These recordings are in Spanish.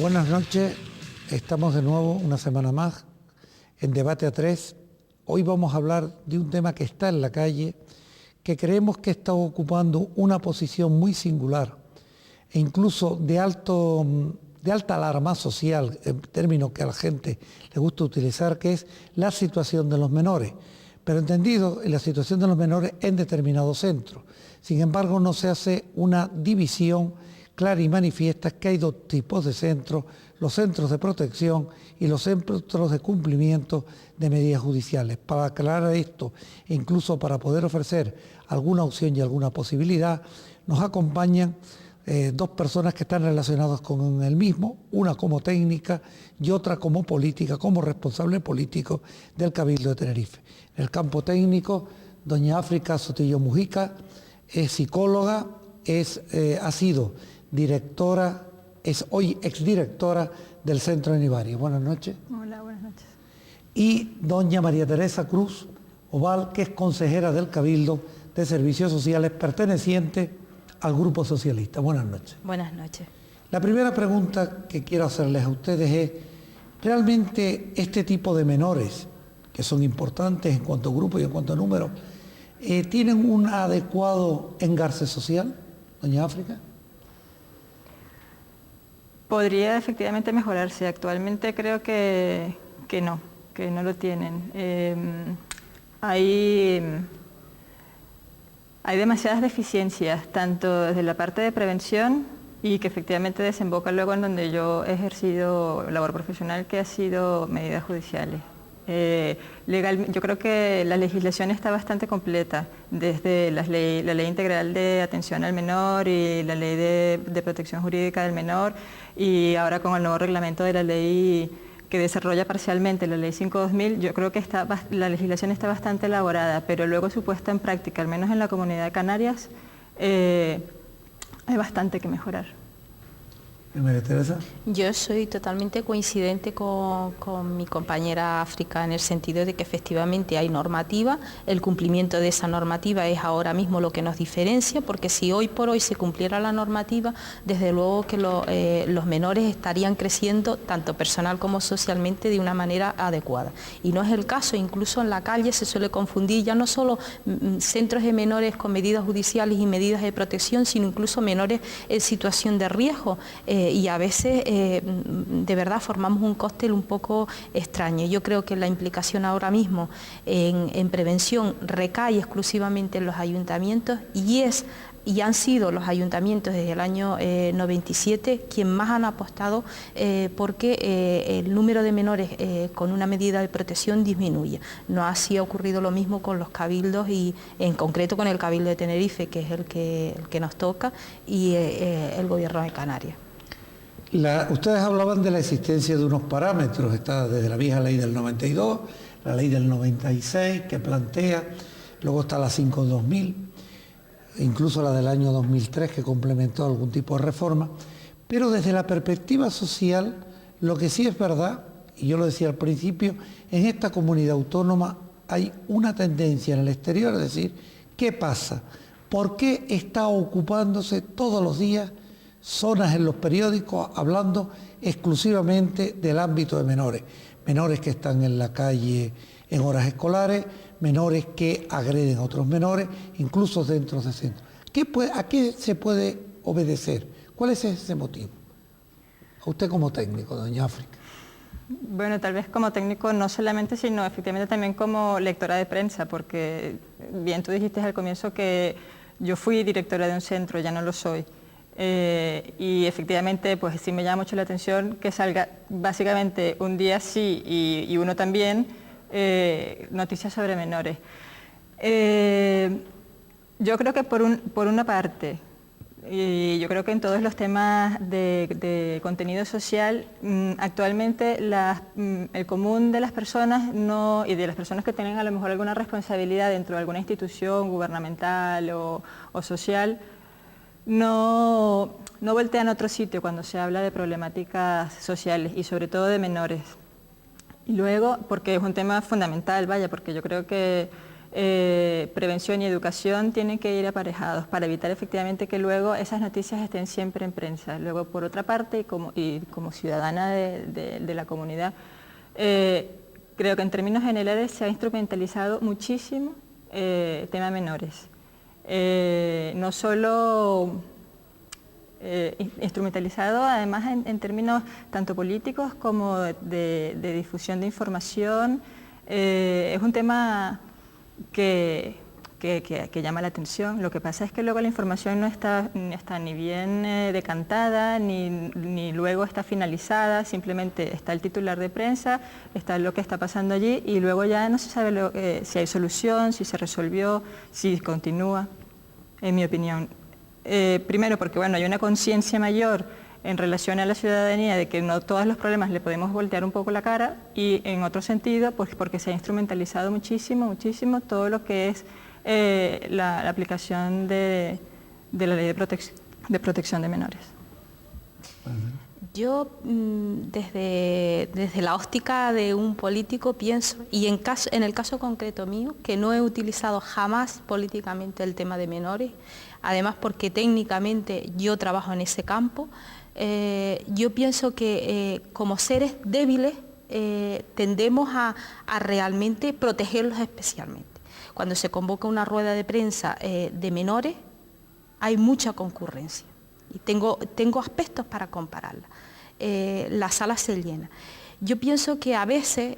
Buenas noches, estamos de nuevo una semana más en Debate a Tres. Hoy vamos a hablar de un tema que está en la calle, que creemos que está ocupando una posición muy singular e incluso de alta alarma social, en términos que a la gente le gusta utilizar, que es la situación de los menores, pero entendido en la situación de los menores en determinados centros. Sin embargo, no se hace una división clara y manifiesta que hay dos tipos de centros: los centros de protección y los centros de cumplimiento de medidas judiciales. Para aclarar esto, e incluso para poder ofrecer alguna opción y alguna posibilidad, nos acompañan dos personas que están relacionadas con el mismo, una como técnica y otra como política, como responsable político del Cabildo de Tenerife. En el campo técnico, doña África Sotillo Mujica es psicóloga, ha sido directora, es hoy exdirectora del Centro de Nivari. Buenas noches. Hola, buenas noches. Y doña María Teresa Cruz Oval, que es consejera del Cabildo de Servicios Sociales, perteneciente al Grupo Socialista. Buenas noches. Buenas noches. La primera pregunta que quiero hacerles a ustedes es: ¿realmente este tipo de menores, que son importantes en cuanto a grupo y en cuanto a número, tienen un adecuado engarce social, doña África? Podría efectivamente mejorarse. Actualmente creo que no lo tienen. Hay demasiadas deficiencias, tanto desde la parte de prevención, y que efectivamente desemboca luego en donde yo he ejercido labor profesional, que ha sido medidas judiciales. Yo creo que la legislación está bastante completa, desde la ley integral de atención al menor y la ley de protección jurídica del menor, y ahora con el nuevo reglamento de la ley que desarrolla parcialmente la ley 5/2000, yo creo que la legislación está bastante elaborada, pero luego su puesta en práctica, al menos en la Comunidad de Canarias, hay bastante que mejorar. María Teresa. Yo soy totalmente coincidente con mi compañera África, en el sentido de que efectivamente hay normativa. El cumplimiento de esa normativa es ahora mismo lo que nos diferencia, porque si hoy por hoy se cumpliera la normativa, desde luego que los menores estarían creciendo tanto personal como socialmente de una manera adecuada. Y no es el caso. Incluso en la calle se suele confundir ya no solo centros de menores con medidas judiciales y medidas de protección, sino incluso menores en situación de riesgo. Y a veces de verdad formamos un cóctel un poco extraño. Yo creo que la implicación ahora mismo en prevención recae exclusivamente en los ayuntamientos, y han sido los ayuntamientos desde el año 97 quienes más han apostado porque el número de menores con una medida de protección disminuye. No así ha ocurrido lo mismo con los cabildos, y en concreto con el Cabildo de Tenerife, que es el que nos toca, y el Gobierno de Canarias. Ustedes hablaban de la existencia de unos parámetros, está desde la vieja ley del 92, la ley del 96 que plantea, luego está la 5/2000, incluso la del año 2003 que complementó algún tipo de reforma, pero desde la perspectiva social, lo que sí es verdad, y yo lo decía al principio, en esta comunidad autónoma hay una tendencia en el exterior, es decir, ¿qué pasa? ¿Por qué está ocupándose todos los días zonas en los periódicos hablando exclusivamente del ámbito de menores? Menores que están en la calle en horas escolares, menores que agreden a otros menores, incluso dentro de centros. ¿A qué se puede obedecer? ¿Cuál es ese motivo? A usted como técnico, doña África. Bueno, tal vez como técnico no solamente, sino efectivamente también como lectora de prensa, porque bien tú dijiste al comienzo que yo fui directora de un centro, ya no lo soy. Y efectivamente pues sí me llama mucho la atención que salga básicamente un día sí y uno también noticias sobre menores. Yo creo que por una parte, y yo creo que en todos los temas de contenido social, actualmente el común de las personas y de las personas que tienen a lo mejor alguna responsabilidad dentro de alguna institución gubernamental o social, no voltean a otro sitio cuando se habla de problemáticas sociales y sobre todo de menores. Y luego, porque es un tema fundamental, vaya, porque yo creo que prevención y educación tienen que ir aparejados para evitar efectivamente que luego esas noticias estén siempre en prensa. Luego, por otra parte, y como ciudadana de la comunidad, creo que en términos generales se ha instrumentalizado muchísimo tema menores. No solo instrumentalizado, además en términos tanto políticos como de difusión de información. Es un tema que llama la atención. Lo que pasa es que luego la información no está ni bien decantada, ni luego está finalizada, simplemente está el titular de prensa, está lo que está pasando allí y luego ya no se sabe si hay solución, si se resolvió, si continúa, en mi opinión. Primero porque bueno, hay una conciencia mayor en relación a la ciudadanía de que no todos los problemas le podemos voltear un poco la cara, y en otro sentido pues porque se ha instrumentalizado muchísimo todo lo que es la aplicación de la ley de protección de menores. Yo desde la óptica de un político pienso, y en el caso concreto mío, que no he utilizado jamás políticamente el tema de menores, además porque técnicamente yo trabajo en ese campo. Yo pienso que como seres débiles tendemos a realmente protegerlos especialmente. Cuando se convoca una rueda de prensa de menores, hay mucha concurrencia y tengo aspectos para compararla. La sala se llena. Yo pienso que a veces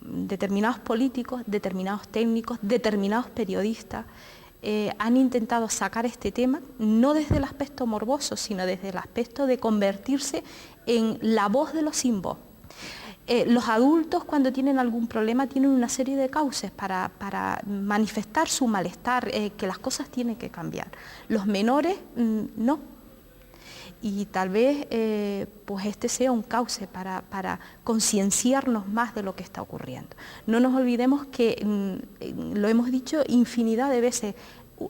determinados políticos, determinados técnicos, determinados periodistas han intentado sacar este tema, no desde el aspecto morboso, sino desde el aspecto de convertirse en la voz de los sin voz. Los adultos, cuando tienen algún problema, tienen una serie de causas para manifestar su malestar, que las cosas tienen que cambiar. Los menores, no. Y tal vez pues este sea un cauce para concienciarnos más de lo que está ocurriendo. No nos olvidemos que, lo hemos dicho infinidad de veces,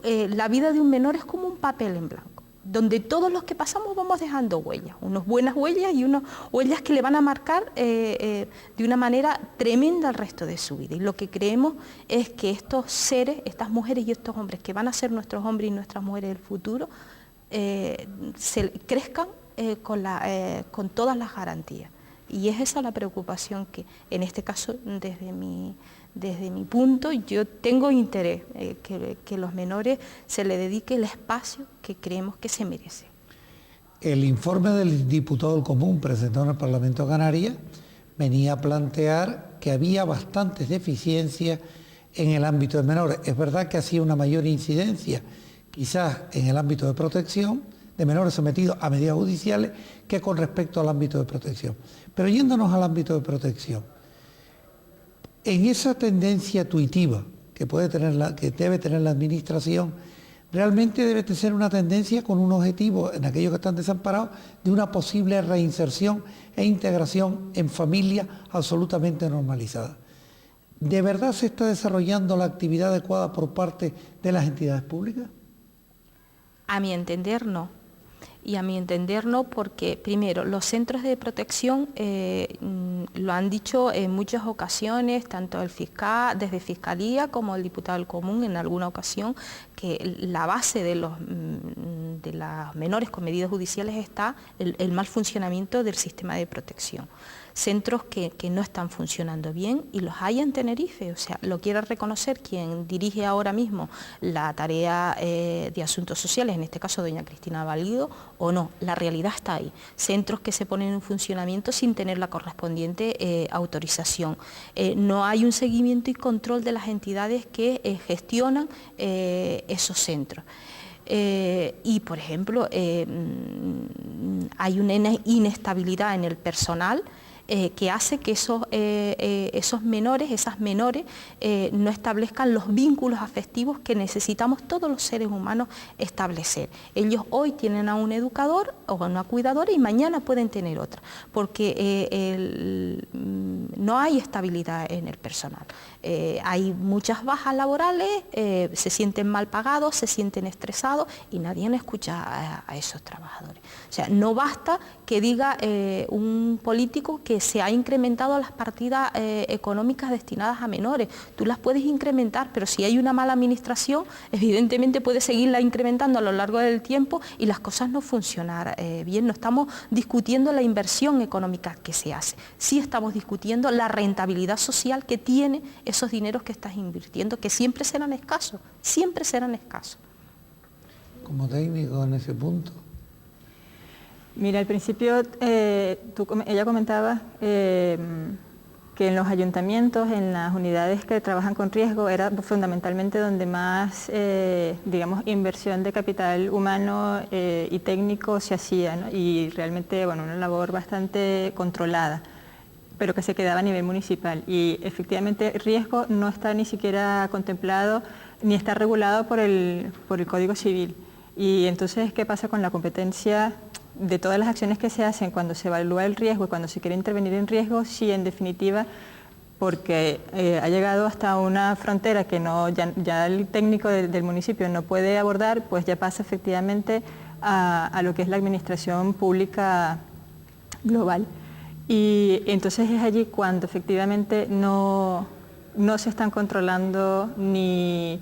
la vida de un menor es como un papel en blanco, donde todos los que pasamos vamos dejando huellas, unas buenas huellas y unas huellas que le van a marcar de una manera tremenda al resto de su vida. Y lo que creemos es que estos seres, estas mujeres y estos hombres que van a ser nuestros hombres y nuestras mujeres del futuro, se crezcan con todas las garantías. Y es esa la preocupación que, en este caso, desde mi punto, yo tengo interés que los menores se le dedique el espacio que creemos que se merece. El informe del diputado del Común presentado en el Parlamento de Canarias venía a plantear que había bastantes deficiencias en el ámbito de menores. Es verdad que hacía una mayor incidencia quizás en el ámbito de protección de menores sometidos a medidas judiciales que con respecto al ámbito de protección. Pero yéndonos al ámbito de protección, en esa tendencia tuitiva que debe tener la Administración, realmente debe de ser una tendencia con un objetivo en aquellos que están desamparados de una posible reinserción e integración en familias absolutamente normalizadas. ¿De verdad se está desarrollando la actividad adecuada por parte de las entidades públicas? A mi entender no. Y a mi entender no porque, primero, los centros de protección lo han dicho en muchas ocasiones, tanto el fiscal, desde Fiscalía como el diputado del Común en alguna ocasión, que la base de los menores con medidas judiciales está el mal funcionamiento del sistema de protección. Centros que no están funcionando bien, y los hay en Tenerife, o sea, lo quiere reconocer quien dirige ahora mismo la tarea de asuntos sociales, en este caso doña Cristina Valido, o no, la realidad está ahí. Centros que se ponen en funcionamiento sin tener la correspondiente autorización. No hay un seguimiento y control de las entidades que gestionan esos centros. Y, por ejemplo, hay una inestabilidad en el personal que hace que esos menores, esas menores, no establezcan los vínculos afectivos que necesitamos todos los seres humanos establecer. Ellos hoy tienen a un educador o a una cuidadora y mañana pueden tener otra, porque no hay estabilidad en el personal. Hay muchas bajas laborales, se sienten mal pagados, se sienten estresados y nadie escucha a esos trabajadores. O sea, no basta que diga un político que se ha incrementado las partidas económicas destinadas a menores. Tú las puedes incrementar, pero si hay una mala administración, evidentemente puedes seguirla incrementando a lo largo del tiempo y las cosas no funcionar bien. No estamos discutiendo la inversión económica que se hace, sí estamos discutiendo la rentabilidad social que tiene esos dineros que estás invirtiendo, que siempre serán escasos, siempre serán escasos. Como técnico en ese punto. Mira, al principio ella comentaba que en los ayuntamientos, en las unidades que trabajan con riesgo, era fundamentalmente donde más, digamos, inversión de capital humano y técnico se hacía, ¿no? Y realmente, bueno, una labor bastante controlada, pero que se quedaba a nivel municipal. Y efectivamente riesgo no está ni siquiera contemplado ni está regulado por el Código Civil. Y entonces, ¿qué pasa con la competencia de todas las acciones que se hacen cuando se evalúa el riesgo y cuando se quiere intervenir en riesgo? Sí, en definitiva, porque ha llegado hasta una frontera que ya el técnico del municipio no puede abordar, pues ya pasa efectivamente a lo que es la administración pública global. Y entonces es allí cuando efectivamente no se están controlando ni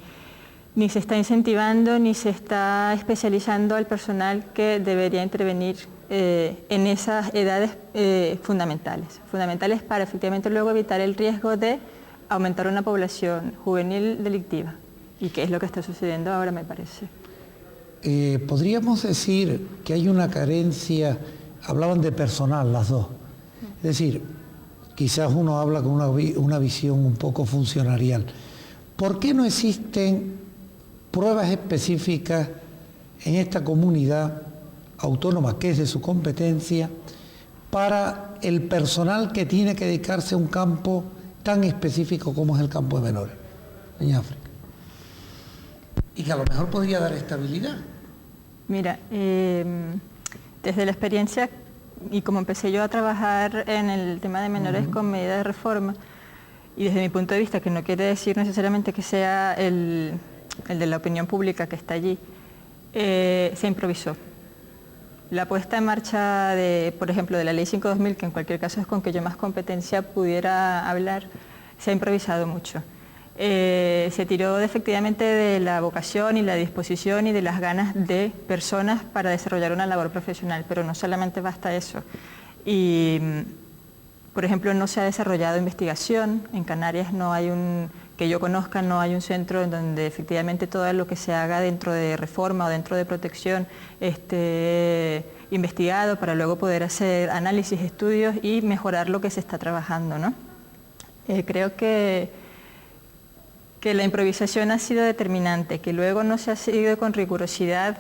se está incentivando ni se está especializando al personal que debería intervenir en esas edades fundamentales para efectivamente luego evitar el riesgo de aumentar una población juvenil delictiva, y que es lo que está sucediendo ahora, me parece. Podríamos decir que hay una carencia, hablaban de personal las dos, es decir, quizás uno habla con una visión un poco funcionarial. ¿Por qué no existen pruebas específicas en esta comunidad autónoma, que es de su competencia, para el personal que tiene que dedicarse a un campo tan específico como es el campo de menores en África? Y que a lo mejor podría dar estabilidad. Mira, desde la experiencia y como empecé yo a trabajar en el tema de menores con medida de reforma, y desde mi punto de vista, que no quiere decir necesariamente que sea el de la opinión pública que está allí, se improvisó. La puesta en marcha, por ejemplo, de la Ley 5/2000, que en cualquier caso es con que yo más competencia pudiera hablar, se ha improvisado mucho. Se tiró efectivamente de la vocación y la disposición y de las ganas de personas para desarrollar una labor profesional, pero no solamente basta eso. Y, por ejemplo, no se ha desarrollado investigación. En Canarias no hay que yo conozca, no hay un centro en donde efectivamente todo lo que se haga dentro de reforma o dentro de protección esté investigado para luego poder hacer análisis, estudios y mejorar lo que se está trabajando, ¿no? Creo que la improvisación ha sido determinante, que luego no se ha seguido con rigurosidad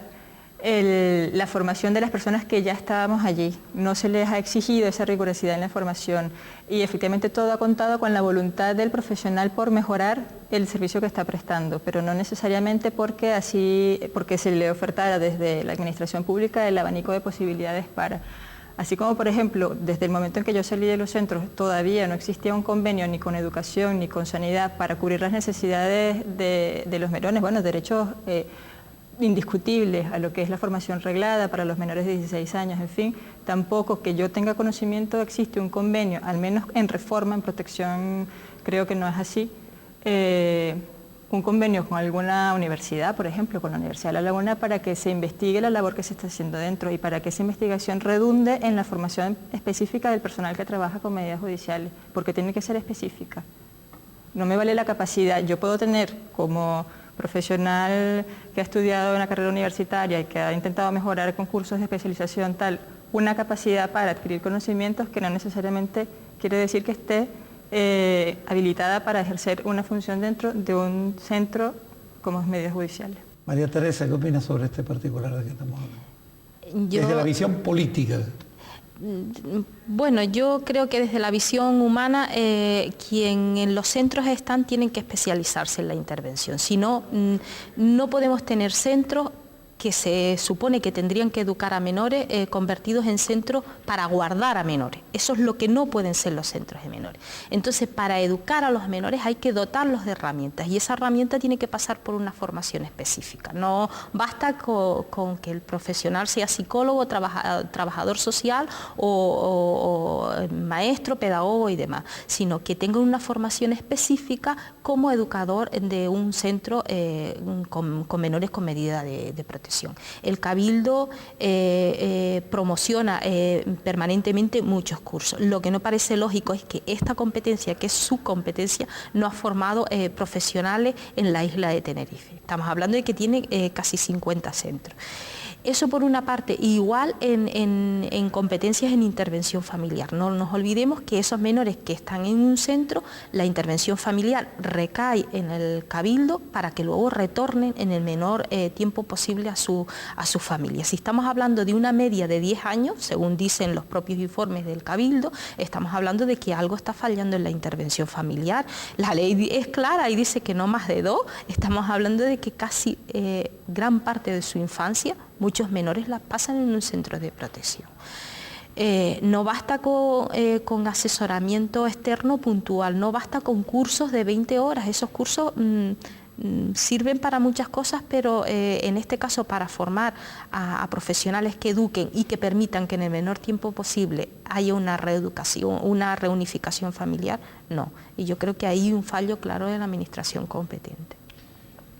la formación de las personas que ya estábamos allí. No se les ha exigido esa rigurosidad en la formación y efectivamente todo ha contado con la voluntad del profesional por mejorar el servicio que está prestando, pero no necesariamente porque se le ofertara desde la administración pública el abanico de posibilidades para. Así como, por ejemplo, desde el momento en que yo salí de los centros todavía no existía un convenio ni con educación ni con sanidad para cubrir las necesidades de los menores, bueno, derechos indiscutibles a lo que es la formación reglada para los menores de 16 años, en fin, tampoco que yo tenga conocimiento existe un convenio, al menos en reforma, en protección, creo que no es así, un convenio con alguna universidad, por ejemplo, con la Universidad de La Laguna, para que se investigue la labor que se está haciendo dentro y para que esa investigación redunde en la formación específica del personal que trabaja con medidas judiciales, porque tiene que ser específica. No me vale la capacidad, yo puedo tener como profesional que ha estudiado una carrera universitaria y que ha intentado mejorar con cursos de especialización tal, una capacidad para adquirir conocimientos que no necesariamente quiere decir que esté habilitada para ejercer una función dentro de un centro como es medidas judiciales. María Teresa, ¿qué opinas sobre este particular de que estamos hablando? Desde la visión política. Bueno, yo creo que desde la visión humana, quien en los centros están tienen que especializarse en la intervención. Si no, no podemos tener centros que se supone que tendrían que educar a menores convertidos en centros para guardar a menores. Eso es lo que no pueden ser los centros de menores. Entonces, para educar a los menores hay que dotarlos de herramientas y esa herramienta tiene que pasar por una formación específica. No basta con que el profesional sea psicólogo, trabajador social o maestro, pedagogo y demás, sino que tenga una formación específica como educador de un centro con menores con medida de protección. El Cabildo promociona permanentemente muchos cursos. Lo que no parece lógico es que esta competencia, que es su competencia, no ha formado profesionales en la isla de Tenerife. Estamos hablando de que tiene casi 50 centros. Eso por una parte, igual en competencias en intervención familiar. No nos olvidemos que esos menores que están en un centro, la intervención familiar recae en el Cabildo para que luego retornen en el menor tiempo posible a su familia. Si estamos hablando de una media de 10 años, según dicen los propios informes del Cabildo, estamos hablando de que algo está fallando en la intervención familiar. La ley es clara y dice que no más de 2, estamos hablando de que casi gran parte de su infancia, muchos menores la pasan en un centro de protección. No basta con asesoramiento externo puntual, no basta con cursos de 20 horas, esos cursos sirven para muchas cosas, pero en este caso para formar a profesionales que eduquen y que permitan que en el menor tiempo posible haya una reeducación, una reunificación familiar, no. Y yo creo que hay un fallo claro de la administración competente.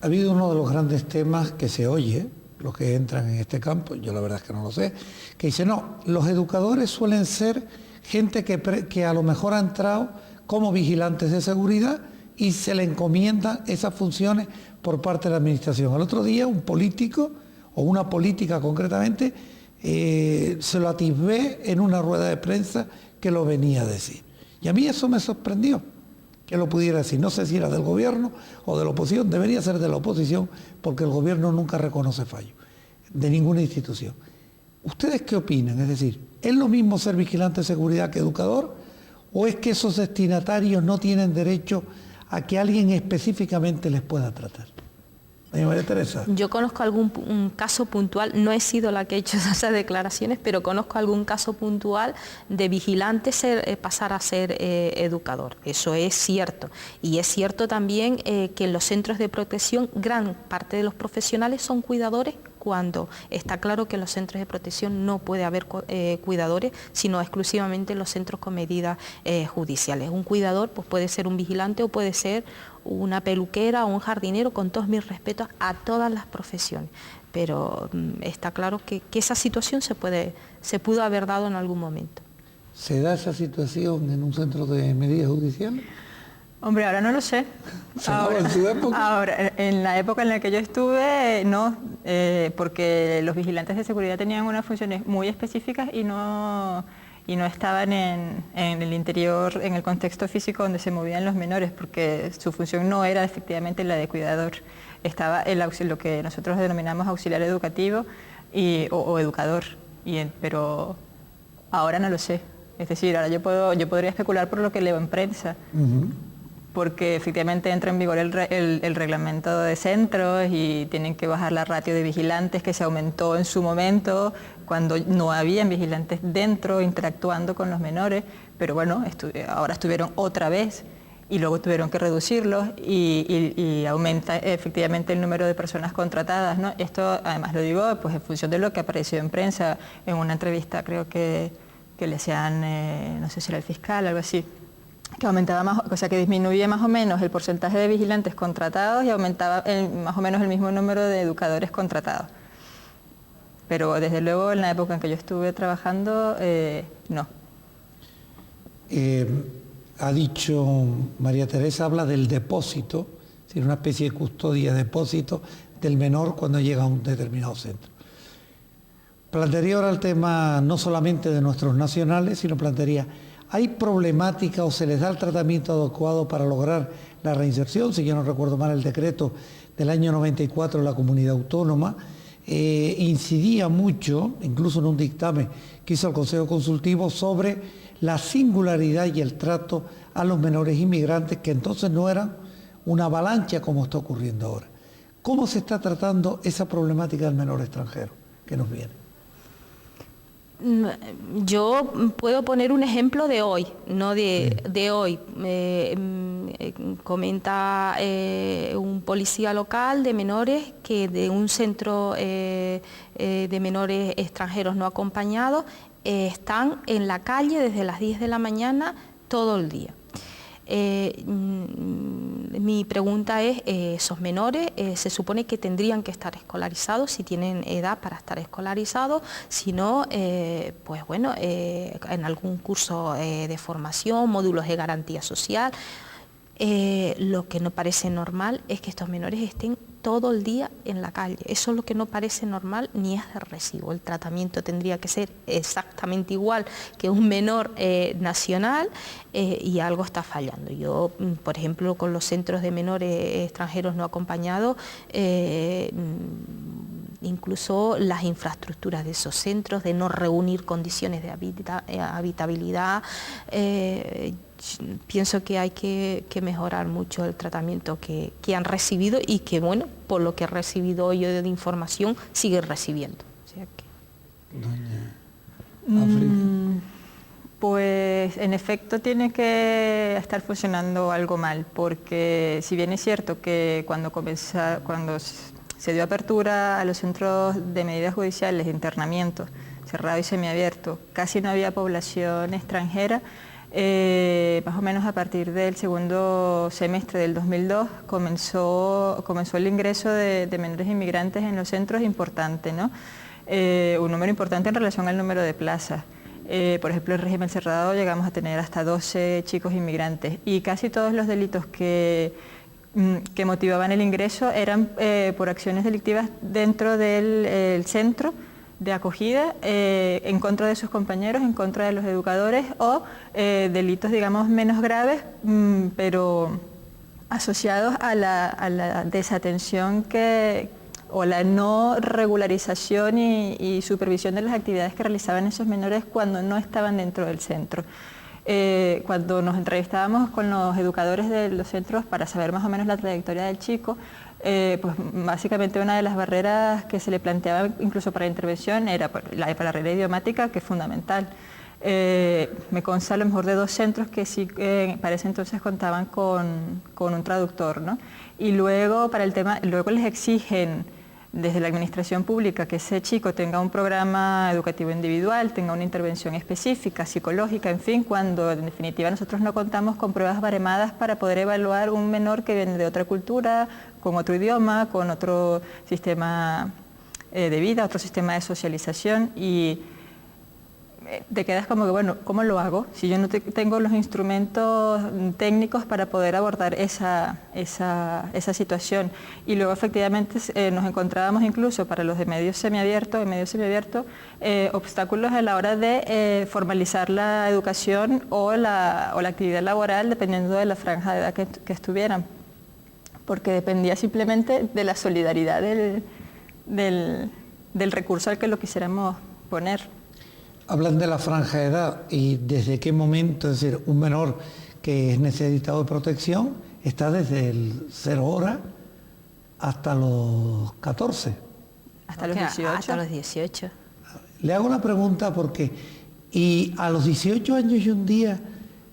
Ha habido uno de los grandes temas que se oye, los que entran en este campo, yo la verdad es que no lo sé, que dice, no, los educadores suelen ser gente que a lo mejor ha entrado como vigilantes de seguridad y se le encomiendan esas funciones por parte de la administración. El otro día un político, o una política concretamente, se lo atisbé en una rueda de prensa que lo venía a decir. Y a mí eso me sorprendió, que lo pudiera decir. No sé si era del gobierno o de la oposición, debería ser de la oposición, porque el gobierno nunca reconoce fallo de ninguna institución. ¿Ustedes qué opinan? Es decir, ¿es lo mismo ser vigilante de seguridad que educador? ¿O es que esos destinatarios no tienen derecho a que alguien específicamente les pueda tratar? María Teresa. Yo conozco un caso puntual, no he sido la que he hecho esas declaraciones, pero conozco algún caso puntual de vigilante pasar a ser educador. Eso es cierto. Y es cierto también que en los centros de protección gran parte de los profesionales son cuidadores, cuando está claro que en los centros de protección no puede haber cuidadores, sino exclusivamente en los centros con medidas judiciales. Un cuidador pues, puede ser un vigilante o puede ser una peluquera o un jardinero, con todos mis respetos a todas las profesiones. Pero está claro que esa situación se pudo haber dado en algún momento. ¿Se da esa situación en un centro de medidas judiciales? Hombre, ahora no lo sé. ¿En su época? Ahora, en la época en la que yo estuve, no, porque los vigilantes de seguridad tenían unas funciones muy específicas y no estaban en el interior, en el contexto físico donde se movían los menores, porque su función no era efectivamente la de cuidador. Estaba lo que nosotros denominamos auxiliar educativo o educador, pero ahora no lo sé. Es decir, ahora yo podría especular por lo que leo en prensa. Porque efectivamente entra en vigor el reglamento de centros y tienen que bajar la ratio de vigilantes que se aumentó en su momento cuando no habían vigilantes dentro interactuando con los menores, pero bueno, ahora estuvieron otra vez y luego tuvieron que reducirlos y aumenta efectivamente el número de personas contratadas, ¿no? Esto además lo digo pues en función de lo que apareció en prensa en una entrevista, creo que le hacían, no sé si era el fiscal, algo así, que aumentaba más, o sea que disminuía más o menos el porcentaje de vigilantes contratados y aumentaba más o menos el mismo número de educadores contratados. Pero desde luego en la época en que yo estuve trabajando, no. Ha dicho María Teresa, habla del depósito, es decir, una especie de custodia, depósito del menor cuando llega a un determinado centro. Plantearía ahora el tema no solamente de nuestros nacionales, sino plantearía, ¿hay problemática o se les da el tratamiento adecuado para lograr la reinserción? Si yo no recuerdo mal, el decreto del año 94 de la Comunidad Autónoma incidía mucho, incluso en un dictamen que hizo el Consejo Consultivo, sobre la singularidad y el trato a los menores inmigrantes, que entonces no eran una avalancha como está ocurriendo ahora. ¿Cómo se está tratando esa problemática del menor extranjero que nos viene? Yo puedo poner un ejemplo de hoy, no de hoy. Comenta un policía local de menores que de un centro de menores extranjeros no acompañados están en la calle desde las 10 de la mañana todo el día. Mi pregunta es, esos menores se supone que tendrían que estar escolarizados si tienen edad para estar escolarizados, si no, pues bueno, en algún curso de formación, módulos de garantía social. Lo que no parece normal es que estos menores estén todo el día en la calle. Eso es lo que no parece normal ni es de recibo. El tratamiento tendría que ser exactamente igual que un menor nacional y algo está fallando. Yo, por ejemplo, con los centros de menores extranjeros no acompañados, incluso las infraestructuras de esos centros, de no reunir condiciones de habitabilidad, pienso que hay que mejorar mucho el tratamiento que han recibido y que, bueno, por lo que he recibido yo de información, siguen recibiendo. O sea que... Doña África. Pues en efecto tiene que estar funcionando algo mal, porque si bien es cierto que cuando se dio apertura a los centros de medidas judiciales de internamiento, cerrado y semiabierto, casi no había población extranjera. Más o menos a partir del segundo semestre del 2002 comenzó el ingreso de menores inmigrantes en los centros importante, ¿no? Un número importante en relación al número de plazas. Por ejemplo, el régimen cerrado llegamos a tener hasta 12 chicos inmigrantes y casi todos los delitos que motivaban el ingreso eran por acciones delictivas dentro del centro de acogida, en contra de sus compañeros, en contra de los educadores o delitos, digamos, menos graves, pero asociados a la desatención o la no regularización y supervisión de las actividades que realizaban esos menores cuando no estaban dentro del centro. Cuando nos entrevistábamos con los educadores de los centros para saber más o menos la trayectoria del chico, pues básicamente una de las barreras que se le planteaba incluso para la intervención era la barrera idiomática, que es fundamental. Me consta a lo mejor de 2 centros que sí para ese entonces contaban con un traductor, ¿no? Y luego luego les exigen desde la administración pública que ese chico tenga un programa educativo individual, tenga una intervención específica, psicológica, en fin, cuando en definitiva nosotros no contamos con pruebas baremadas para poder evaluar un menor que viene de otra cultura, con otro idioma, con otro sistema de vida, otro sistema de socialización, y te quedas como que, bueno, ¿cómo lo hago? Si yo no tengo los instrumentos técnicos para poder abordar esa situación. Y luego efectivamente nos encontrábamos incluso para los de medio semiabierto, obstáculos a la hora de formalizar la educación o la actividad laboral dependiendo de la franja de edad que estuvieran, porque dependía simplemente de la solidaridad del recurso al que lo quisiéramos poner. Hablan de la franja de edad y desde qué momento, es decir, un menor que es necesitado de protección está desde el 0 horas hasta los 14. Hasta los 18. Hasta los 18. Le hago una pregunta porque, y a los 18 años y un día,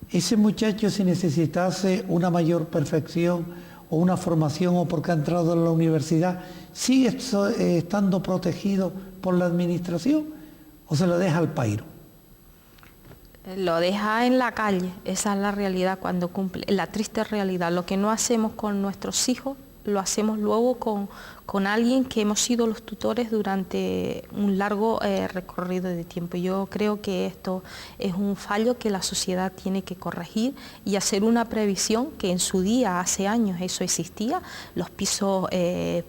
ese muchacho, si necesitase una mayor perfección o una formación o porque ha entrado en la universidad, ¿sigue estando protegido por la administración o se lo deja al pairo? Lo deja en la calle, esa es la realidad cuando cumple, la triste realidad. Lo que no hacemos con nuestros hijos, lo hacemos luego con alguien que hemos sido los tutores durante un largo recorrido de tiempo. Yo creo que esto es un fallo que la sociedad tiene que corregir y hacer una previsión que en su día, hace años, eso existía, los pisos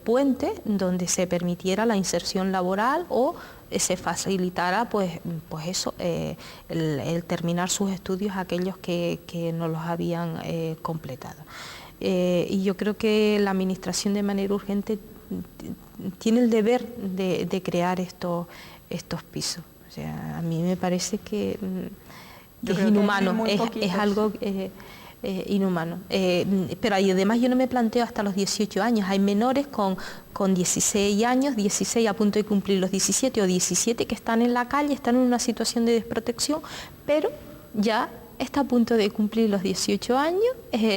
puentes, donde se permitiera la inserción laboral o se facilitara pues eso, el terminar sus estudios a aquellos que no los habían completado. Y yo creo que la administración de manera urgente tiene el deber de crear estos pisos. O sea, a mí me parece que es inhumano, es algo inhumano. Pero además yo no me planteo hasta los 18 años, hay menores con 16 años, 16 a punto de cumplir los 17 o 17 que están en la calle, están en una situación de desprotección, pero ya está a punto de cumplir los 18 años,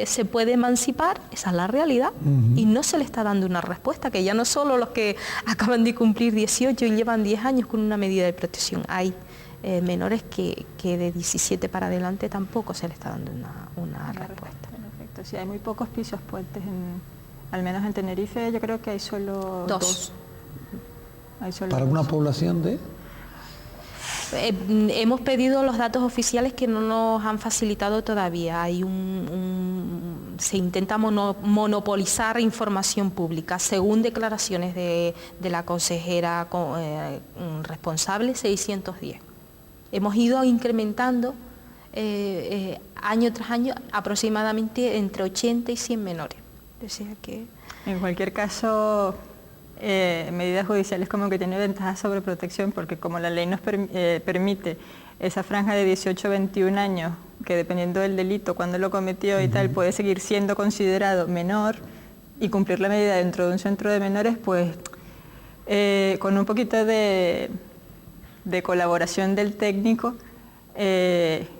se puede emancipar, esa es la realidad, y no se le está dando una respuesta, que ya no solo los que acaban de cumplir 18 y llevan 10 años con una medida de protección, hay menores que de 17 para adelante tampoco se le está dando una respuesta. Perfecto. Sí, hay muy pocos pisos puentes, al menos en Tenerife yo creo que hay solo dos. ¿Para una población de...? Hemos pedido los datos oficiales que no nos han facilitado todavía. Se intenta monopolizar información pública. Según declaraciones de la consejera responsable, 610. Hemos ido incrementando año tras año aproximadamente entre 80 y 100 menores. Decía que... En cualquier caso, medidas judiciales como que tiene ventajas sobre protección, porque como la ley nos permite esa franja de 18 a 21 años, que dependiendo del delito, cuando lo cometió y tal, puede seguir siendo considerado menor y cumplir la medida dentro de un centro de menores, pues con un poquito de colaboración del técnico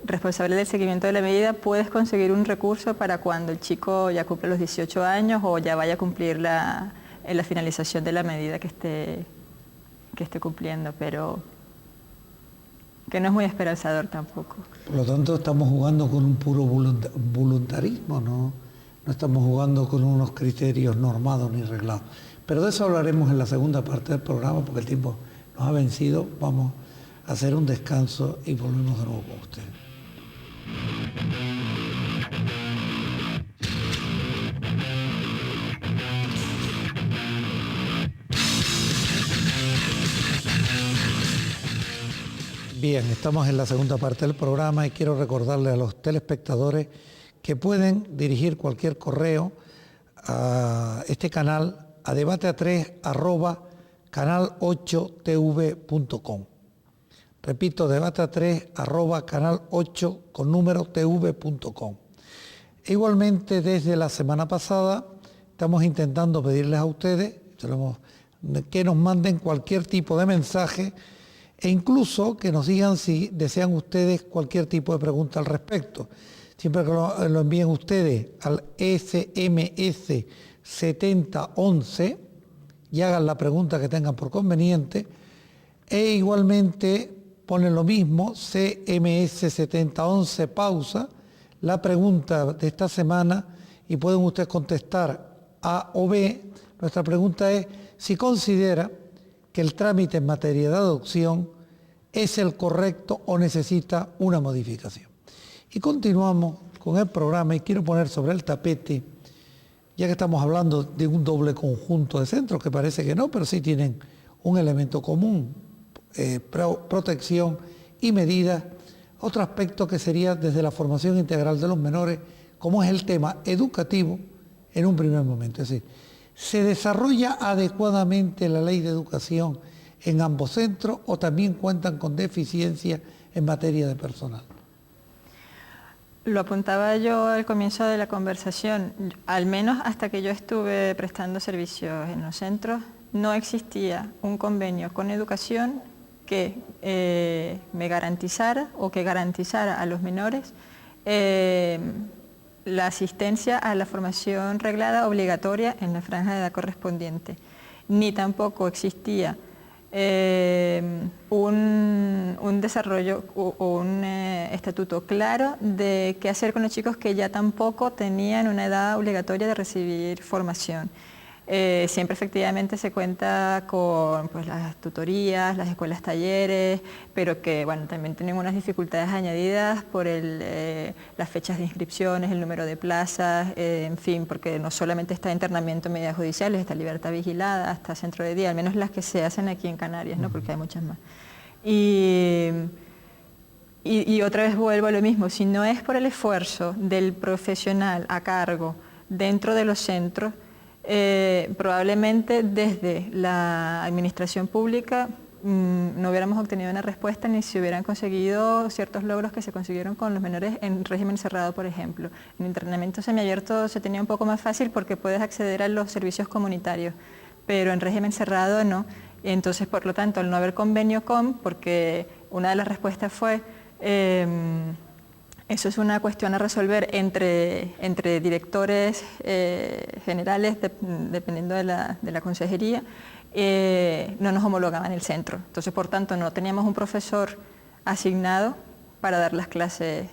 responsable del seguimiento de la medida, puedes conseguir un recurso para cuando el chico ya cumple los 18 años o ya vaya a cumplir la finalización de la medida que esté cumpliendo, pero que no es muy esperanzador tampoco. Por lo tanto, estamos jugando con un puro voluntarismo, no estamos jugando con unos criterios normados ni reglados. Pero de eso hablaremos en la segunda parte del programa, porque el tiempo nos ha vencido. Vamos a hacer un descanso y volvemos de nuevo con ustedes. Bien, estamos en la segunda parte del programa y quiero recordarle a los telespectadores que pueden dirigir cualquier correo a este canal a debatea3@canal8tv.com. Repito, debatea3@canal8 con número tv.com. Igualmente, desde la semana pasada estamos intentando pedirles a ustedes que nos manden cualquier tipo de mensaje e incluso que nos digan si desean ustedes cualquier tipo de pregunta al respecto. Siempre que lo envíen ustedes al SMS 7011 y hagan la pregunta que tengan por conveniente, e igualmente ponen lo mismo, CMS 7011 pausa, la pregunta de esta semana, y pueden ustedes contestar A o B. Nuestra pregunta es si considera que el trámite en materia de adopción es el correcto o necesita una modificación. Y continuamos con el programa y quiero poner sobre el tapete, ya que estamos hablando de un doble conjunto de centros, que parece que no, pero sí tienen un elemento común, protección y medidas, otro aspecto que sería desde la formación integral de los menores, como es el tema educativo en un primer momento. Es decir, ¿se desarrolla adecuadamente la ley de educación en ambos centros o también cuentan con deficiencias en materia de personal? Lo apuntaba yo al comienzo de la conversación, al menos hasta que yo estuve prestando servicios en los centros, no existía un convenio con educación que me garantizara o que garantizara a los menores la asistencia a la formación reglada obligatoria en la franja de edad correspondiente. Ni tampoco existía un desarrollo o un estatuto claro de qué hacer con los chicos que ya tampoco tenían una edad obligatoria de recibir formación. Siempre efectivamente se cuenta con pues, las tutorías, las escuelas talleres, pero que bueno, también tienen unas dificultades añadidas por las fechas de inscripciones, el número de plazas, en fin, porque no solamente está internamiento en medidas judiciales, está libertad vigilada, está centro de día, al menos las que se hacen aquí en Canarias, ¿no? Porque hay muchas más. Y otra vez vuelvo a lo mismo, si no es por el esfuerzo del profesional a cargo dentro de los centros, probablemente desde la administración pública no hubiéramos obtenido una respuesta ni se hubieran conseguido ciertos logros que se consiguieron con los menores en régimen cerrado, por ejemplo. En internamiento semiabierto se tenía un poco más fácil porque puedes acceder a los servicios comunitarios, pero en régimen cerrado no. Entonces, por lo tanto, al no haber convenio con, porque una de las respuestas fue, eso es una cuestión a resolver entre directores generales, dependiendo de la consejería, no nos homologaban el centro. Entonces, por tanto, no teníamos un profesor asignado para dar las clases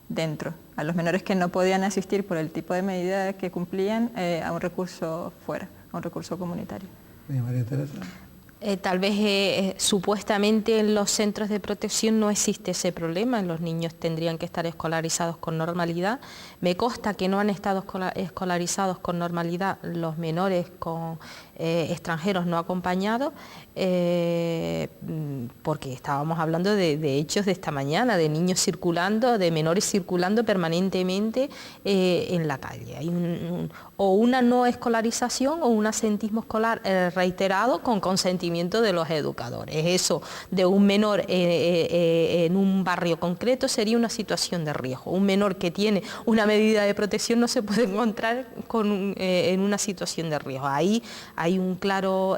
dentro. A los menores que no podían asistir por el tipo de medida que cumplían, a un recurso fuera, a un recurso comunitario. María Teresa. Tal vez supuestamente en los centros de protección no existe ese problema, los niños tendrían que estar escolarizados con normalidad. Me consta que no han estado escolarizados con normalidad los menores con extranjeros no acompañados, porque estábamos hablando de hechos de esta mañana, de niños circulando, de menores circulando permanentemente en la calle. Hay o una no escolarización o un asentismo escolar reiterado con consentimiento de los educadores. Eso de un menor en un barrio concreto sería una situación de riesgo. Un menor que tiene una medida de protección no se puede encontrar en una situación de riesgo. Ahí hay un claro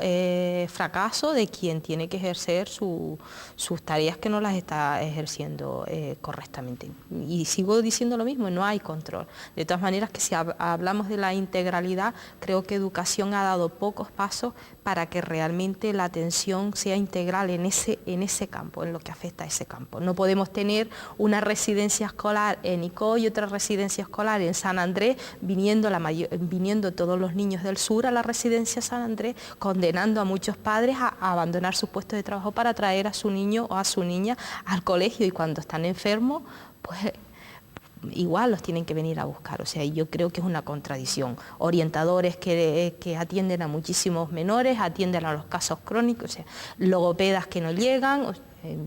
fracaso de quien tiene que ejercer sus tareas, que no las está ejerciendo correctamente. Y sigo diciendo lo mismo, no hay control. De todas maneras, que si hablamos de la integralidad, creo que educación ha dado pocos pasos para que realmente la atención sea integral en ese campo, en lo que afecta a ese campo. No podemos tener una residencia escolar en Icó y otra residencia escolar en San Andrés, viniendo todos los niños del sur a la residencia San Andrés, condenando a muchos padres a abandonar su puesto de trabajo para traer a su niño o a su niña al colegio, y cuando están enfermos, pues igual los tienen que venir a buscar. O sea, yo creo que es una contradicción. Orientadores que atienden a muchísimos menores, atienden a los casos crónicos, o sea, logopedas que no llegan.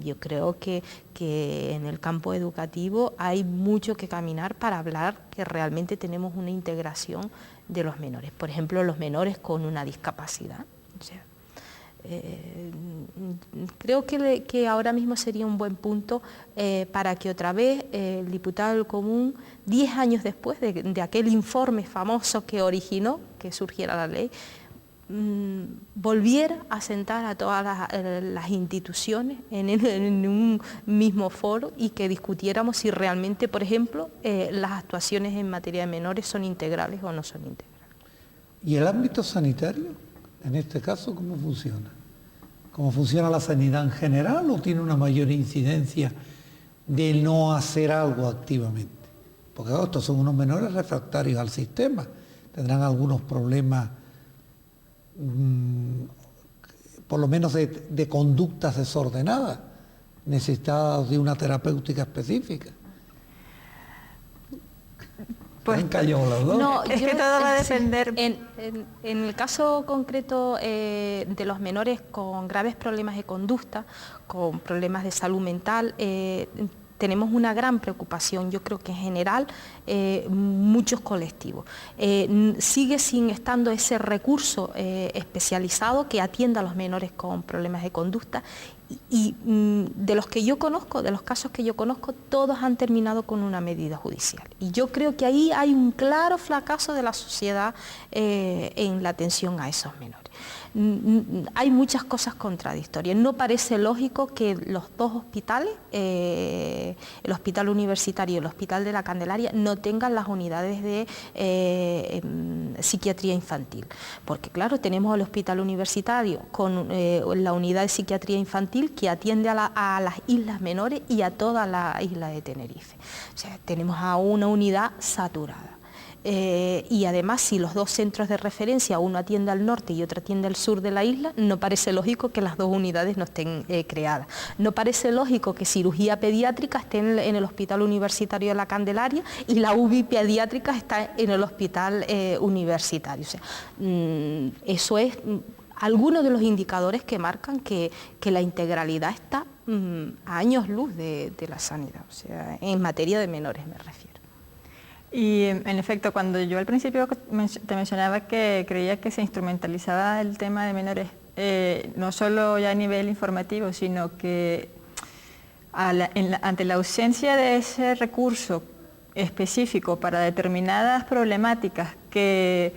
Yo creo que en el campo educativo hay mucho que caminar para hablar que realmente tenemos una integración de los menores. Por ejemplo, los menores con una discapacidad. O sea, creo que ahora mismo sería un buen punto para que otra vez el diputado del Común, 10 años después de aquel informe famoso que originó que surgiera la ley, volviera a sentar a todas las instituciones en un mismo foro y que discutiéramos si realmente, por ejemplo, las actuaciones en materia de menores son integrales o no son integrales. ¿Y el ámbito sanitario, en este caso, cómo funciona? ¿Cómo funciona la sanidad en general o tiene una mayor incidencia de no hacer algo activamente? Porque estos son unos menores refractarios al sistema, tendrán algunos problemas, por lo menos de conductas desordenadas, necesitadas de una terapéutica específica. Pues, no, es que todo va a depender. En el caso concreto de los menores con graves problemas de conducta, con problemas de salud mental, tenemos una gran preocupación, yo creo que en general muchos colectivos. Sigue sin estando ese recurso especializado que atienda a los menores con problemas de conducta, y de los que yo conozco, de los casos que yo conozco, todos han terminado con una medida judicial. Y yo creo que ahí hay un claro fracaso de la sociedad en la atención a esos menores. Hay muchas cosas contradictorias. No parece lógico que los dos hospitales, el Hospital Universitario y el Hospital de la Candelaria, no tengan las unidades de psiquiatría infantil. Porque claro, tenemos el Hospital Universitario con la unidad de psiquiatría infantil que atiende a las islas menores y a toda la isla de Tenerife. O sea, tenemos a una unidad saturada. Y además, si los dos centros de referencia, uno atiende al norte y otro atiende al sur de la isla, no parece lógico que las dos unidades no estén creadas. No parece lógico que cirugía pediátrica esté en el Hospital Universitario de la Candelaria y la UBI pediátrica está en el Hospital Universitario. O sea, eso es algunos de los indicadores que marcan que la integralidad está a años luz de la sanidad, o sea, en materia de menores me refiero. Y en efecto, cuando yo al principio te mencionaba que creía que se instrumentalizaba el tema de menores no solo ya a nivel informativo, sino que ante la ausencia de ese recurso específico para determinadas problemáticas que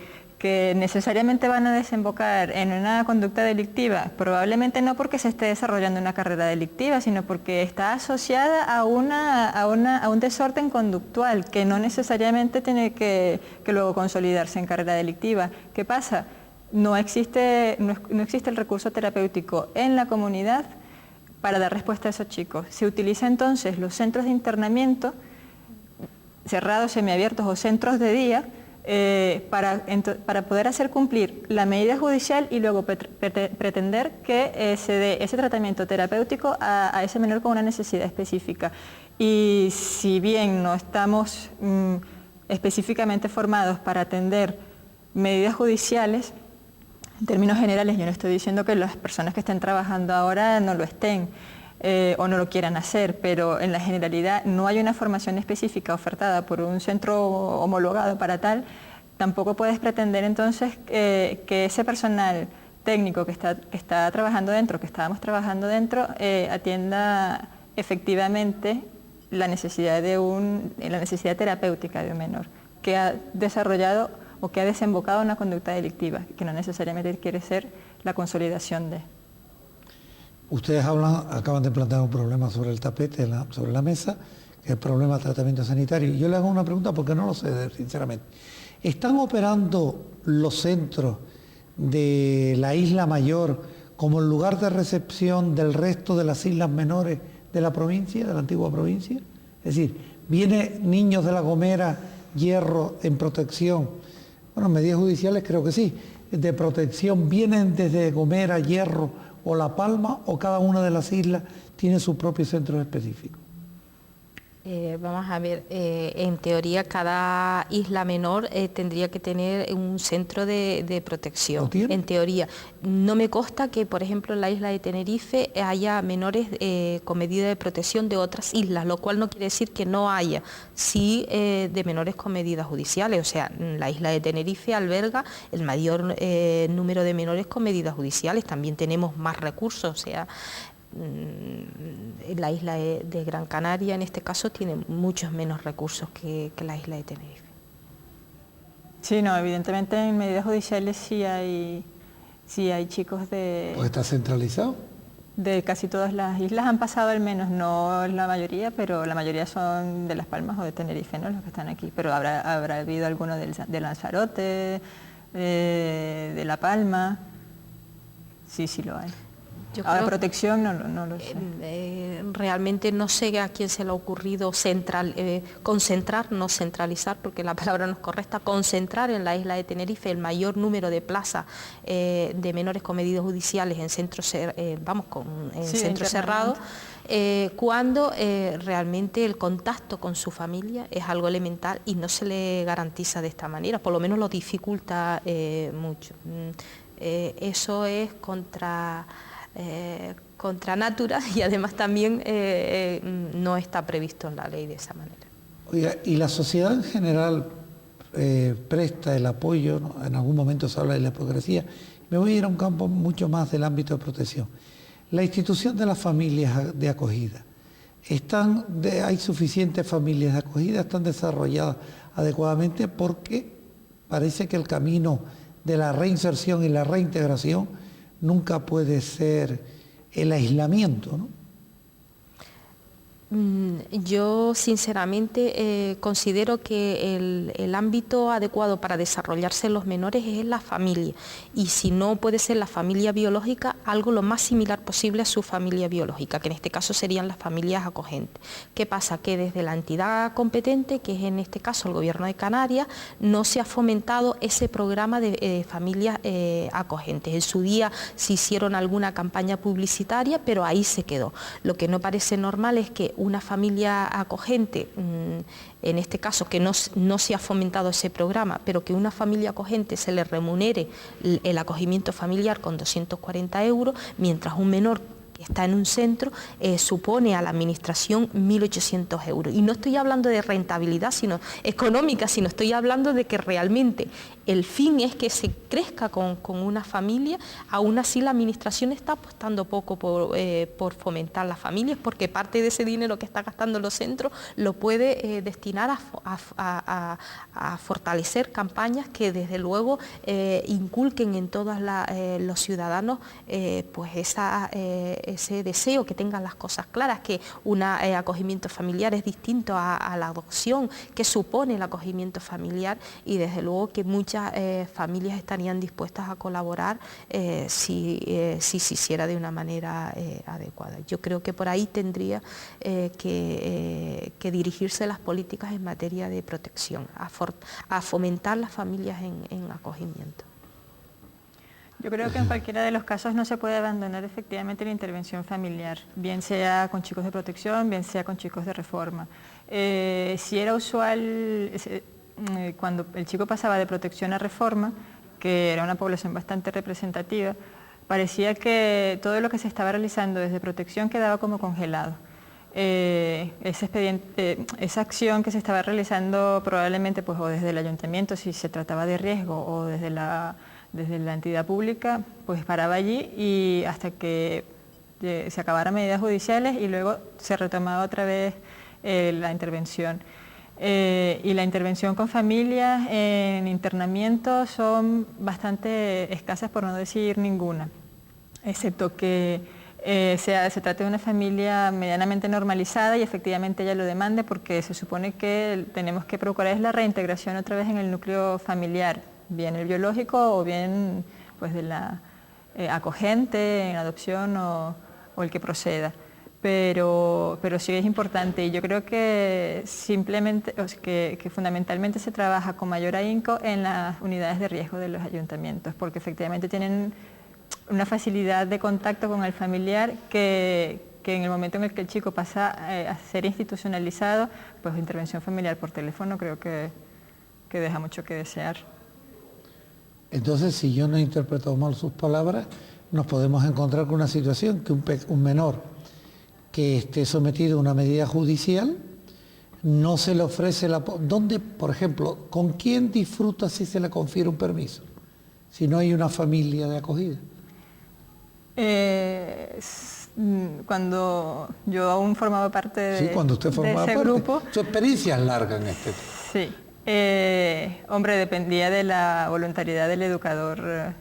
necesariamente van a desembocar en una conducta delictiva, probablemente no porque se esté desarrollando una carrera delictiva, sino porque está asociada a un desorden conductual que no necesariamente tiene que luego consolidarse en carrera delictiva. ¿Qué pasa? No existe el recurso terapéutico en la comunidad para dar respuesta a esos chicos. Se utiliza entonces los centros de internamiento, cerrados, semiabiertos o centros de día, para poder hacer cumplir la medida judicial y luego pretender que se dé ese tratamiento terapéutico a ese menor con una necesidad específica. Y si bien no estamos específicamente formados para atender medidas judiciales, en términos generales, yo no estoy diciendo que las personas que estén trabajando ahora no lo estén o no lo quieran hacer, pero en la generalidad no hay una formación específica ofertada por un centro homologado para tal. Tampoco puedes pretender entonces que ese personal técnico que está trabajando dentro, que estábamos trabajando dentro, atienda efectivamente la necesidad terapéutica de un menor que ha desarrollado o que ha desembocado en una conducta delictiva, que no necesariamente quiere ser la consolidación de. Ustedes acaban de plantear un problema sobre el tapete, sobre la mesa, que es el problema del tratamiento sanitario. Yo le hago una pregunta porque no lo sé, sinceramente. ¿Están operando los centros de la Isla Mayor como el lugar de recepción del resto de las islas menores de la provincia, de la antigua provincia? Es decir, ¿vienen niños de La Gomera, Hierro, en protección? Bueno, medidas judiciales creo que sí. De protección, ¿vienen desde Gomera, Hierro o La Palma, o cada una de las islas tiene su propio centro específico? Vamos a ver, en teoría cada isla menor tendría que tener un centro de protección. ¿Lo tiene? En teoría. No me consta que, por ejemplo, en la isla de Tenerife haya menores con medida de protección de otras islas, lo cual no quiere decir que no haya, sí de menores con medidas judiciales. O sea, la isla de Tenerife alberga el mayor número de menores con medidas judiciales. También tenemos más recursos, o sea, la isla de Gran Canaria en este caso tiene muchos menos recursos que la isla de Tenerife. Sí, no, evidentemente en medidas judiciales sí hay chicos de... ¿Pues está centralizado? De casi todas las islas han pasado, al menos, no la mayoría, pero la mayoría son de Las Palmas o de Tenerife, ¿no?, los que están aquí. Pero habrá habido algunos de Lanzarote, de La Palma, sí lo hay. Ahora, protección no lo sé. Realmente no sé a quién se le ha ocurrido concentrar, no centralizar, porque la palabra no es correcta, concentrar en la isla de Tenerife el mayor número de plazas de menores con medidas judiciales en centros cerrados, cuando realmente el contacto con su familia es algo elemental y no se le garantiza de esta manera, por lo menos lo dificulta mucho. Eso es contra natura y además también no está previsto en la ley de esa manera. Oiga, ¿y la sociedad en general presta el apoyo, ¿no? En algún momento se habla de la hipocresía. Me voy a ir a un campo mucho más del ámbito de protección. La institución de las familias de acogida. ¿Hay suficientes familias de acogida? ¿Están desarrolladas adecuadamente? Porque parece que el camino de la reinserción y la reintegración nunca puede ser el aislamiento, ¿no? Yo sinceramente considero que el ámbito adecuado para desarrollarse en los menores es la familia, y si no puede ser la familia biológica, algo lo más similar posible a su familia biológica, que en este caso serían las familias acogentes. ¿Qué pasa? Que desde la entidad competente, que es en este caso el Gobierno de Canarias, no se ha fomentado ese programa de familias acogentes. En su día se hicieron alguna campaña publicitaria, pero ahí se quedó. Lo que no parece normal es que una familia acogente, en este caso que no se ha fomentado ese programa, pero que una familia acogente se le remunere el acogimiento familiar con 240 euros, mientras un menor que está en un centro, supone a la administración 1.800 euros. Y no estoy hablando de rentabilidad económica, sino estoy hablando de que realmente el fin es que se crezca con una familia. Aún así la administración está apostando poco por fomentar las familias, porque parte de ese dinero que está gastando los centros lo puede destinar a fortalecer campañas que desde luego inculquen en todos los ciudadanos pues ese deseo, que tengan las cosas claras, que un acogimiento familiar es distinto a la adopción, que supone el acogimiento familiar, y desde luego que muchas familias estarían dispuestas a colaborar si se hiciera de una manera adecuada. Yo creo que por ahí tendría que dirigirse las políticas en materia de protección, a fomentar las familias en acogimiento. Yo creo que en cualquiera de los casos no se puede abandonar efectivamente la intervención familiar, bien sea con chicos de protección, bien sea con chicos de reforma. Si era usual, cuando el chico pasaba de protección a reforma, que era una población bastante representativa, parecía que todo lo que se estaba realizando desde protección quedaba como congelado. Esa acción que se estaba realizando probablemente pues, o desde el ayuntamiento, si se trataba de riesgo, o desde la entidad pública, pues paraba allí y hasta que se acabaran medidas judiciales, y luego se retomaba otra vez la intervención. Y la intervención con familias en internamiento son bastante escasas, por no decir ninguna, excepto que se trate de una familia medianamente normalizada y efectivamente ella lo demande, porque se supone que tenemos que procurar es la reintegración otra vez en el núcleo familiar, bien el biológico o bien pues de la acogente en adopción o el que proceda. Pero sí es importante, y yo creo que simplemente, que fundamentalmente se trabaja con mayor ahínco en las unidades de riesgo de los ayuntamientos, porque efectivamente tienen una facilidad de contacto con el familiar que en el momento en el que el chico pasa a ser institucionalizado, pues intervención familiar por teléfono creo que deja mucho que desear. Entonces, si yo no he interpretado mal sus palabras, nos podemos encontrar con una situación que un menor que esté sometido a una medida judicial no se le ofrece ¿dónde, por ejemplo, con quién disfruta si se le confiere un permiso? Si no hay una familia de acogida. Cuando yo aún formaba parte de, cuando usted formaba ese parte. grupo. Su experiencia es larga en este tema. Sí. Hombre, dependía de la voluntariedad del educador,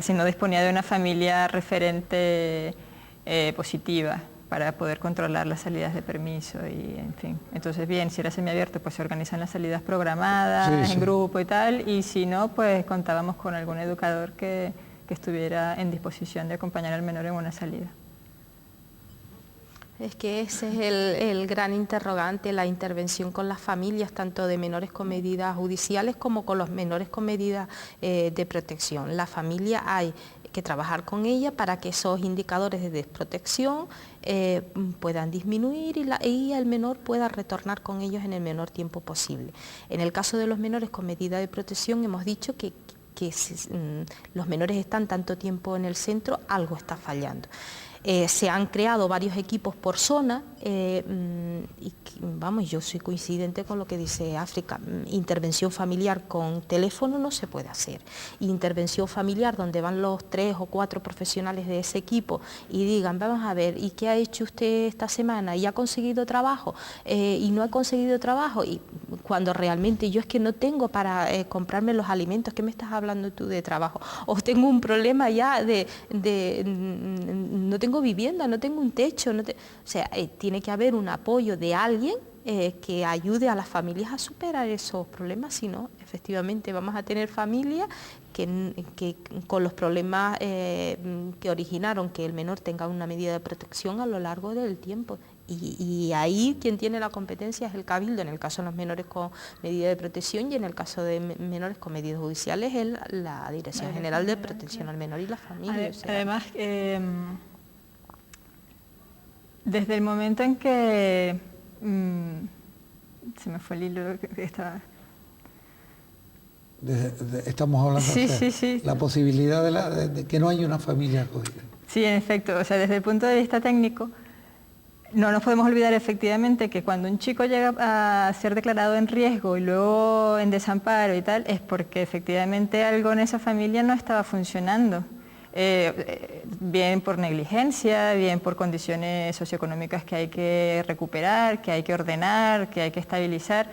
si no disponía de una familia referente positiva para poder controlar las salidas de permiso y en fin. Entonces, bien, si era semiabierto, pues se organizan las salidas programadas en grupo y tal, y si no, pues contábamos con algún educador que estuviera en disposición de acompañar al menor en una salida. Es que ese es el gran interrogante, la intervención con las familias, tanto de menores con medidas judiciales como con los menores con medidas de protección. La familia hay que trabajar con ella para que esos indicadores de desprotección puedan disminuir y el menor pueda retornar con ellos en el menor tiempo posible. En el caso de los menores con medida de protección hemos dicho que si los menores están tanto tiempo en el centro, algo está fallando. Se han creado varios equipos por zona y vamos, yo soy coincidente con lo que dice África. Intervención familiar con teléfono no se puede hacer. Intervención familiar donde van los 3 o 4 profesionales de ese equipo y digan, vamos a ver, ¿y qué ha hecho usted esta semana? ¿Y ha conseguido trabajo? ¿Y no ha conseguido trabajo? Y cuando realmente yo es que no tengo para comprarme los alimentos, ¿qué me estás hablando tú de trabajo? O tengo un problema ya no tengo vivienda, no tengo un techo, o sea, tiene que haber un apoyo de alguien que ayude a las familias a superar esos problemas, si no, efectivamente vamos a tener familias que con los problemas que originaron que el menor tenga una medida de protección a lo largo del tiempo. Y ahí quien tiene la competencia es el Cabildo, en el caso de los menores con medida de protección, y en el caso de menores con medidas judiciales es la Dirección General de Protección al Menor y la Familia. Además, desde el momento en que se me fue el hilo que estaba. Estamos hablando Sí, o sea, sí, sí. la posibilidad de que no haya una familia acogida. Sí, en efecto, o sea, desde el punto de vista técnico, no nos podemos olvidar efectivamente que cuando un chico llega a ser declarado en riesgo y luego en desamparo y tal, es porque efectivamente algo en esa familia no estaba funcionando. Bien por negligencia, bien por condiciones socioeconómicas que hay que recuperar, que hay que ordenar, que hay que estabilizar.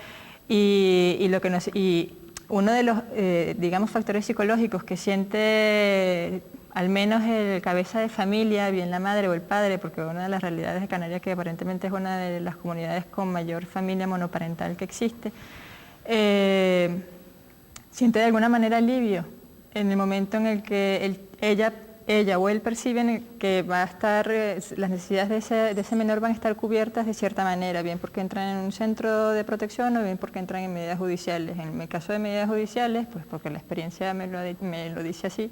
Y uno de los, digamos, factores psicológicos que siente al menos el cabeza de familia, bien la madre o el padre, porque una de las realidades de Canarias, que aparentemente es una de las comunidades con mayor familia monoparental que existe, siente de alguna manera alivio en el momento en el que ella o él perciben que va a estar, las necesidades de ese menor van a estar cubiertas de cierta manera, bien porque entran en un centro de protección o bien porque entran en medidas judiciales. En el caso de medidas judiciales, pues porque la experiencia me lo dice así,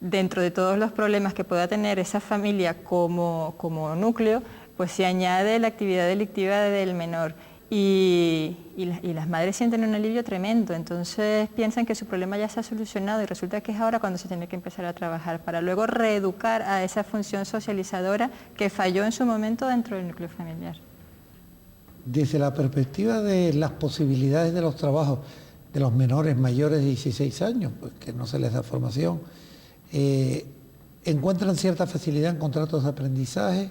dentro de todos los problemas que pueda tener esa familia como núcleo, pues se añade la actividad delictiva del menor. Y las madres sienten un alivio tremendo, entonces piensan que su problema ya se ha solucionado y resulta que es ahora cuando se tiene que empezar a trabajar para luego reeducar a esa función socializadora que falló en su momento dentro del núcleo familiar. Desde la perspectiva de las posibilidades de los trabajos de los menores mayores de 16 años, pues que no se les da formación, ¿encuentran cierta facilidad en contratos de aprendizaje?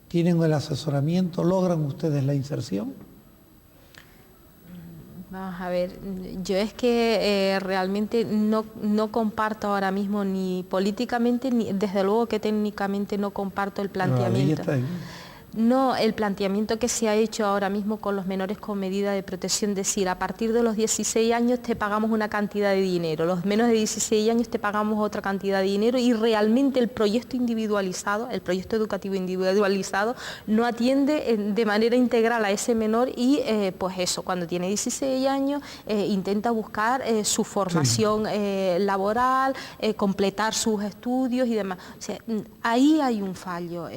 ¿Tienen el asesoramiento? ¿Logran ustedes la inserción? Vamos a ver, yo es que realmente no comparto ahora mismo ni políticamente, ni desde luego que técnicamente no comparto el planteamiento. No, el planteamiento que se ha hecho ahora mismo con los menores con medida de protección, decir, a partir de los 16 años te pagamos una cantidad de dinero, los menos de 16 años te pagamos otra cantidad de dinero y realmente el proyecto individualizado, el proyecto educativo individualizado no atiende de manera integral a ese menor y pues eso, cuando tiene 16 años intenta buscar su formación laboral, completar sus estudios y demás. O sea, ahí hay un fallo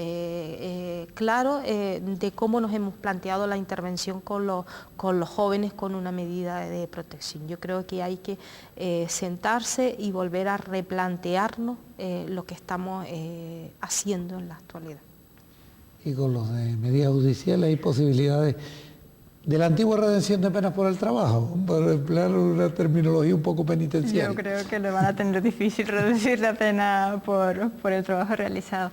claro de cómo nos hemos planteado la intervención con los jóvenes con una medida de protección. Yo creo que hay que sentarse y volver a replantearnos lo que estamos haciendo en la actualidad. Y con los de medidas judiciales hay posibilidades de la antigua redención de penas por el trabajo, para emplear una terminología un poco penitenciaria. Yo creo que le van a tener difícil reducir la pena por el trabajo realizado.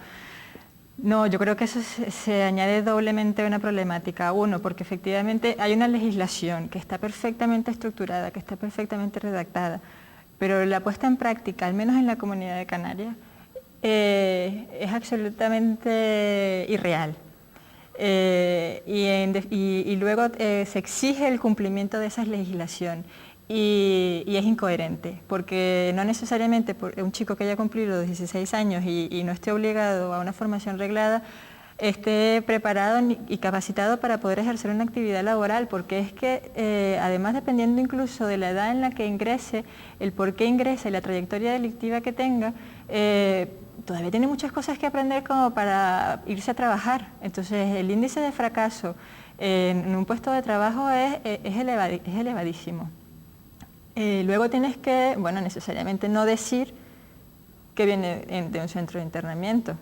No, yo creo que eso se añade doblemente a una problemática. Uno, porque efectivamente hay una legislación que está perfectamente estructurada, que está perfectamente redactada, pero la puesta en práctica, al menos en la Comunidad de Canarias, es absolutamente irreal. Y luego se exige el cumplimiento de esa legislación. Y es incoherente, porque no necesariamente un chico que haya cumplido los 16 años y no esté obligado a una formación reglada, esté preparado y capacitado para poder ejercer una actividad laboral, porque es que además dependiendo incluso de la edad en la que ingrese, el por qué ingrese, la trayectoria delictiva que tenga, todavía tiene muchas cosas que aprender como para irse a trabajar. Entonces el índice de fracaso en un puesto de trabajo es elevadísimo. Luego tienes que, bueno, necesariamente no decir que viene de un centro de internamiento,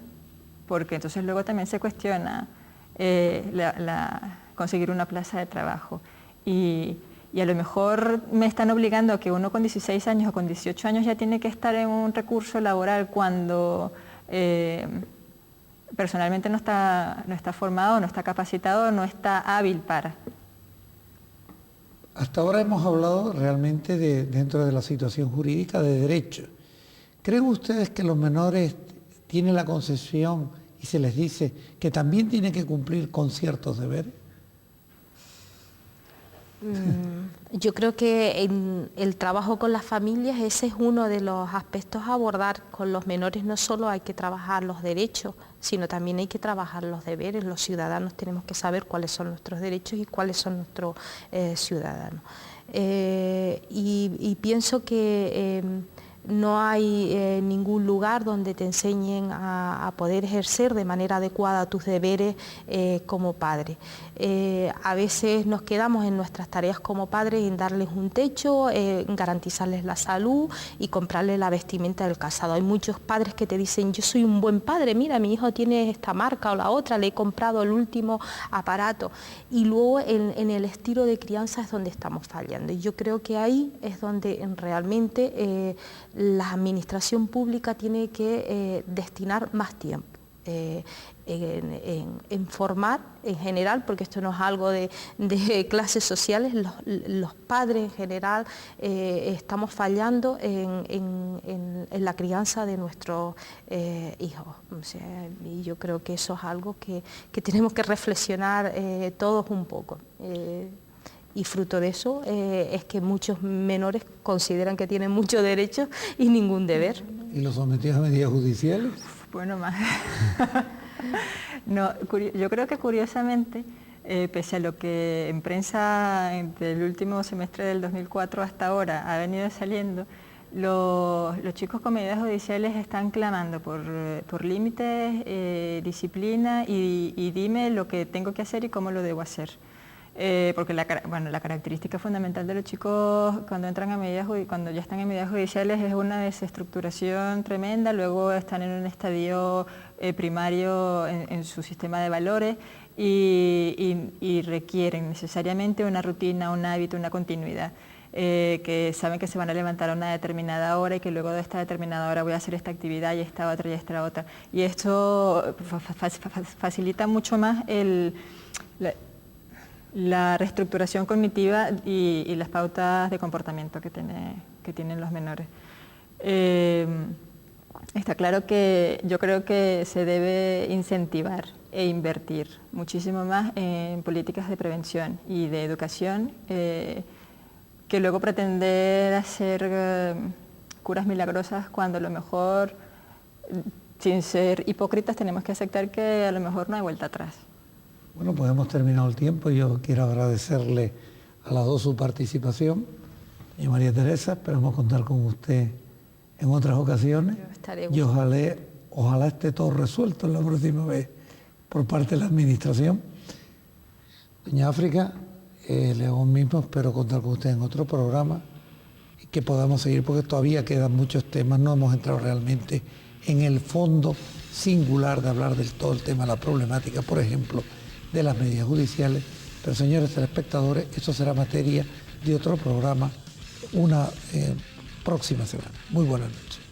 porque entonces luego también se cuestiona conseguir una plaza de trabajo. Y a lo mejor me están obligando a que uno con 16 años o con 18 años ya tiene que estar en un recurso laboral cuando personalmente no está formado, no está capacitado, no está hábil para. Hasta ahora hemos hablado realmente dentro de la situación jurídica de derecho. ¿Creen ustedes que los menores tienen la concepción y se les dice que también tienen que cumplir con ciertos deberes? Yo creo que en el trabajo con las familias ese es uno de los aspectos a abordar. Con los menores no solo hay que trabajar los derechos, sino también hay que trabajar los deberes. Los ciudadanos tenemos que saber cuáles son nuestros derechos y cuáles son nuestros ciudadanos. Y pienso que no hay ningún lugar donde te enseñen a poder ejercer de manera adecuada tus deberes como padre. A veces nos quedamos en nuestras tareas como padres en darles un techo, en garantizarles la salud y comprarles la vestimenta del casado. Hay muchos padres que te dicen, yo soy un buen padre, mira, mi hijo tiene esta marca o la otra, le he comprado el último aparato. Y luego en el estilo de crianza es donde estamos fallando. Y yo creo que ahí es donde realmente la administración pública tiene que destinar más tiempo. En formar en general, porque esto no es algo de clases sociales, los padres en general estamos fallando en la crianza de nuestros hijos. O sea, y yo creo que eso es algo que tenemos que reflexionar todos un poco. Y fruto de eso es que muchos menores consideran que tienen muchos derechos y ningún deber. ¿Y los sometidos a medidas judiciales? Bueno, más. No, yo creo que curiosamente, pese a lo que en prensa entre el último semestre del 2004 hasta ahora ha venido saliendo, los chicos con medidas judiciales están clamando por límites, disciplina y dime lo que tengo que hacer y cómo lo debo hacer. Porque la característica fundamental de los chicos cuando entran a cuando ya están en medidas judiciales es una desestructuración tremenda, luego están en un estadio primario en su sistema de valores y requieren necesariamente una rutina, un hábito, una continuidad. Que saben que se van a levantar a una determinada hora y que luego de esta determinada hora voy a hacer esta actividad y esta otra y esta otra. Y esto facilita mucho más la reestructuración cognitiva y las pautas de comportamiento que tienen los menores. Está claro que yo creo que se debe incentivar e invertir muchísimo más en políticas de prevención y de educación, que luego pretender hacer curas milagrosas cuando a lo mejor, sin ser hipócritas, tenemos que aceptar que a lo mejor no hay vuelta atrás. Bueno, pues hemos terminado el tiempo. Yo quiero agradecerle a las dos su participación. Y María Teresa, esperamos contar con usted en otras ocasiones. Y ojalá esté todo resuelto la próxima vez por parte de la Administración. Doña África, León mismo, espero contar con usted en otro programa y que podamos seguir, porque todavía quedan muchos temas. No hemos entrado realmente en el fondo singular de hablar del todo el tema de la problemática, por ejemplo, de las medidas judiciales. Pero señores telespectadores, eso será materia de otro programa una próxima semana. Muy buenas noches.